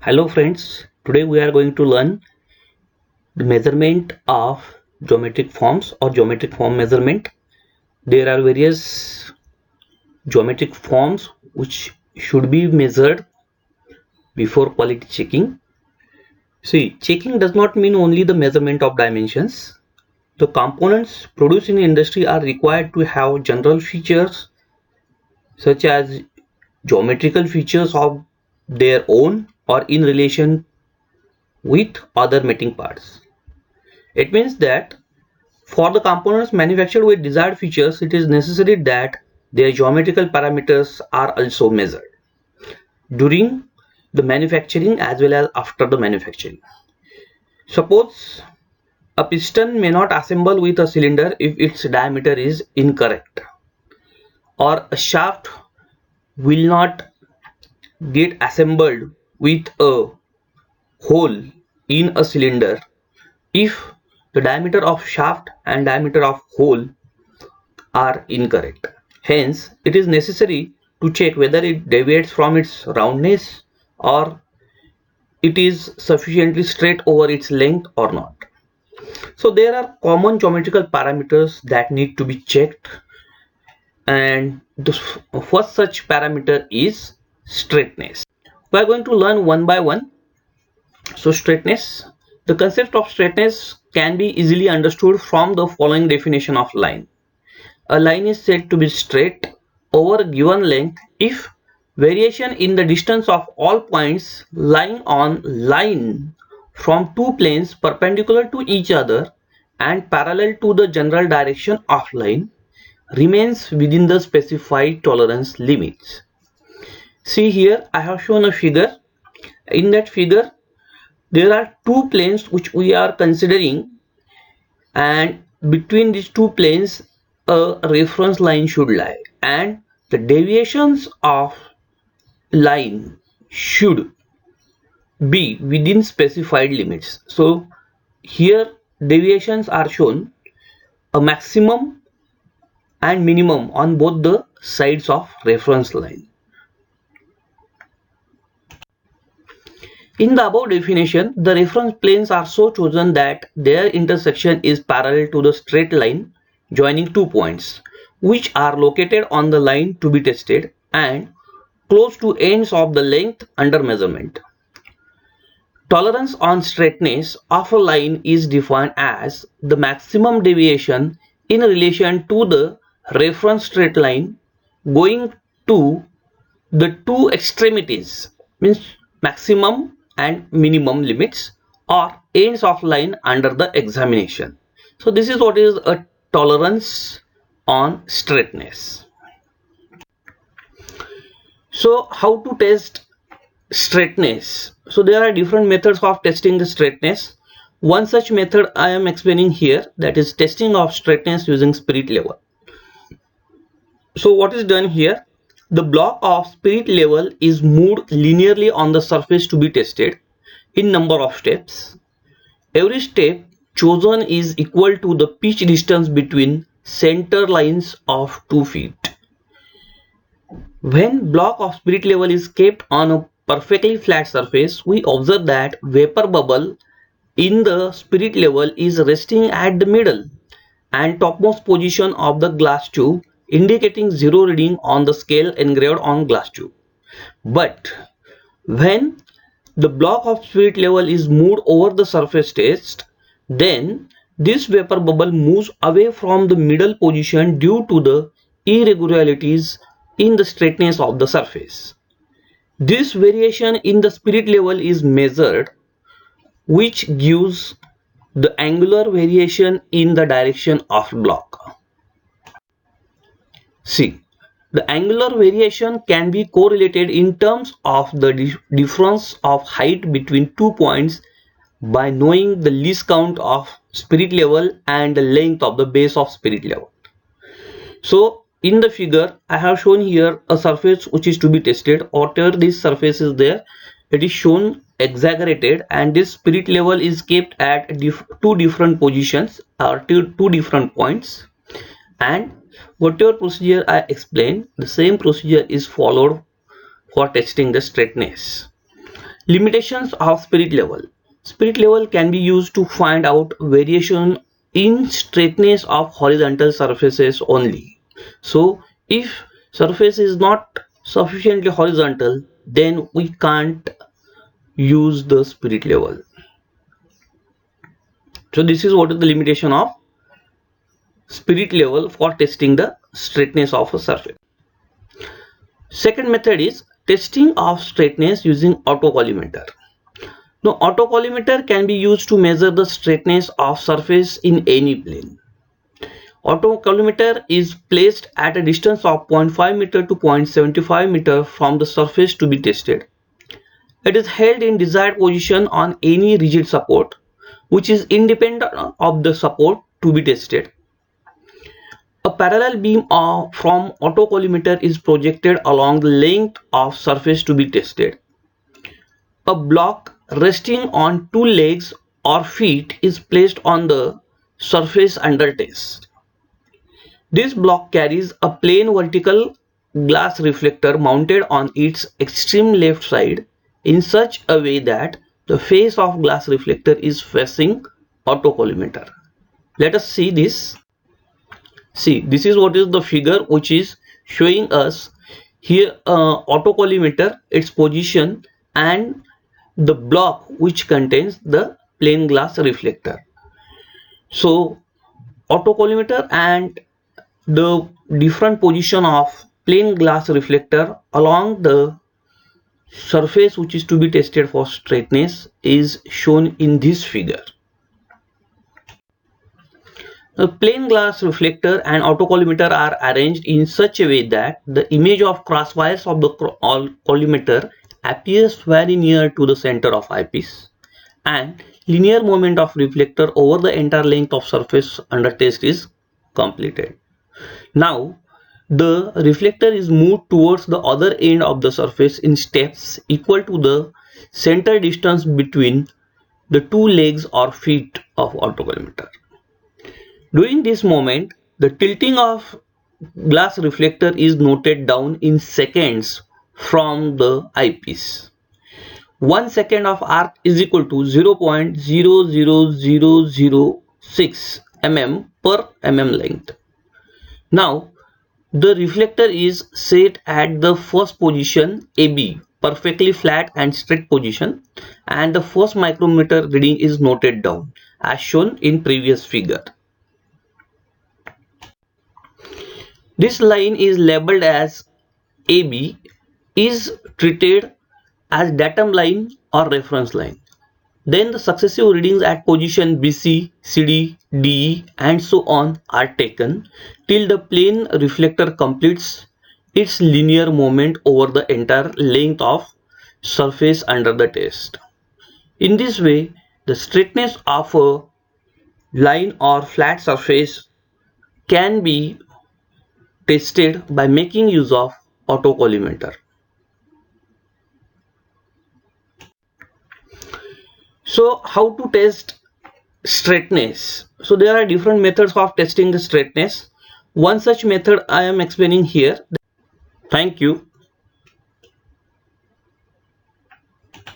Hello friends, today we are going to learn the measurement of geometric forms or geometric form measurement. There are various geometric forms which should be measured before quality checking. See, checking does not mean only the measurement of dimensions. The components produced in the industry are required to have general features such as geometrical features of their own or in relation with other mating parts. It means that for the components manufactured with desired features, it is necessary that their geometrical parameters are also measured during the manufacturing as well as after the manufacturing. Suppose a piston may not assemble with a cylinder if its diameter is incorrect, or a shaft will not get assembled with a hole in a cylinder if the diameter of shaft and diameter of hole are incorrect. Hence, it is necessary to check whether it deviates from its roundness or it is sufficiently straight over its length or not. So there are common geometrical parameters that need to be checked, and the first such parameter is straightness. We are going to learn one by one. So straightness. The concept of straightness can be easily understood from the following definition of line. A line is said to be straight over a given length if variation in the distance of all points lying on line from two planes perpendicular to each other and parallel to the general direction of line remains within the specified tolerance limits. See here, I have shown a figure. In that figure, there are two planes which we are considering, and between these two planes a reference line should lie, and the deviations of line should be within specified limits. So here deviations are shown, a maximum and minimum on both the sides of reference line. In the above definition, the reference planes are so chosen that their intersection is parallel to the straight line joining two points, which are located on the line to be tested and close to ends of the length under measurement. Tolerance on straightness of a line is defined as the maximum deviation in relation to the reference straight line going to the two extremities, means maximum and minimum limits or ends of line under the examination. So this is what is a tolerance on straightness. So how to test straightness? So there are different methods of testing the straightness. One such method I am explaining here, that is testing of straightness using spirit level. So what is done here? The block of spirit level is moved linearly on the surface to be tested in number of steps. Every step chosen is equal to the pitch distance between center lines of 2 feet. When block of spirit level is kept on a perfectly flat surface, we observe that vapor bubble in the spirit level is resting at the middle and topmost position of the glass tube, indicating zero reading on the scale engraved on glass tube. But when the block of spirit level is moved over the surface test, then this vapor bubble moves away from the middle position due to the irregularities in the straightness of the surface. This variation in the spirit level is measured, which gives the angular variation in the direction of block. See, the angular variation can be correlated in terms of the difference of height between 2 points by knowing the least count of spirit level and the length of the base of spirit level. So in the figure, I have shown here a surface which is to be tested. Whatever this surface is there, it is shown exaggerated, and this spirit level is kept at two different positions or two different points, and whatever procedure I explained, the same procedure is followed for testing the straightness. Limitations of spirit level. Spirit level can be used to find out variation in straightness of horizontal surfaces only. So if surface is not sufficiently horizontal, then we can't use the spirit level. So this is what is the limitation of spirit level for testing the straightness of a surface. Second method is testing of straightness using autocollimator. Now, autocollimator can be used to measure the straightness of surface in any plane. Autocollimator is placed at a distance of 0.5 meter to 0.75 meter from the surface to be tested. It is held in desired position on any rigid support, which is independent of the support to be tested. A parallel beam from autocollimator is projected along the length of surface to be tested. A block resting on two legs or feet is placed on the surface under test. This block carries a plain vertical glass reflector mounted on its extreme left side in such a way that the face of glass reflector is facing autocollimator. Let us see this. See, this is what is the figure which is showing us here autocollimator, its position, and the block which contains the plain glass reflector. So autocollimator and the different position of plain glass reflector along the surface which is to be tested for straightness is shown in this figure. A plain glass reflector and autocollimator are arranged in such a way that the image of crosswires of the collimator appears very near to the center of eyepiece, and linear movement of reflector over the entire length of surface under test is completed. Now the reflector is moved towards the other end of the surface in steps equal to the center distance between the two legs or feet of autocollimator. During this moment, the tilting of glass reflector is noted down in seconds from the eyepiece. 1 second of arc is equal to 0.00006 mm per mm length. Now, the reflector is set at the first position AB, perfectly flat and straight position, and the first micrometer reading is noted down as shown in previous figure. This line is labeled as AB, is treated as datum line or reference line. Then the successive readings at position BC, CD, DE and so on are taken till the plane reflector completes its linear movement over the entire length of surface under the test. In this way, the straightness of a line or flat surface can be tested by making use of autocollimator. So how to test straightness? So there are different methods of testing the straightness. One such method I am explaining here. Thank you.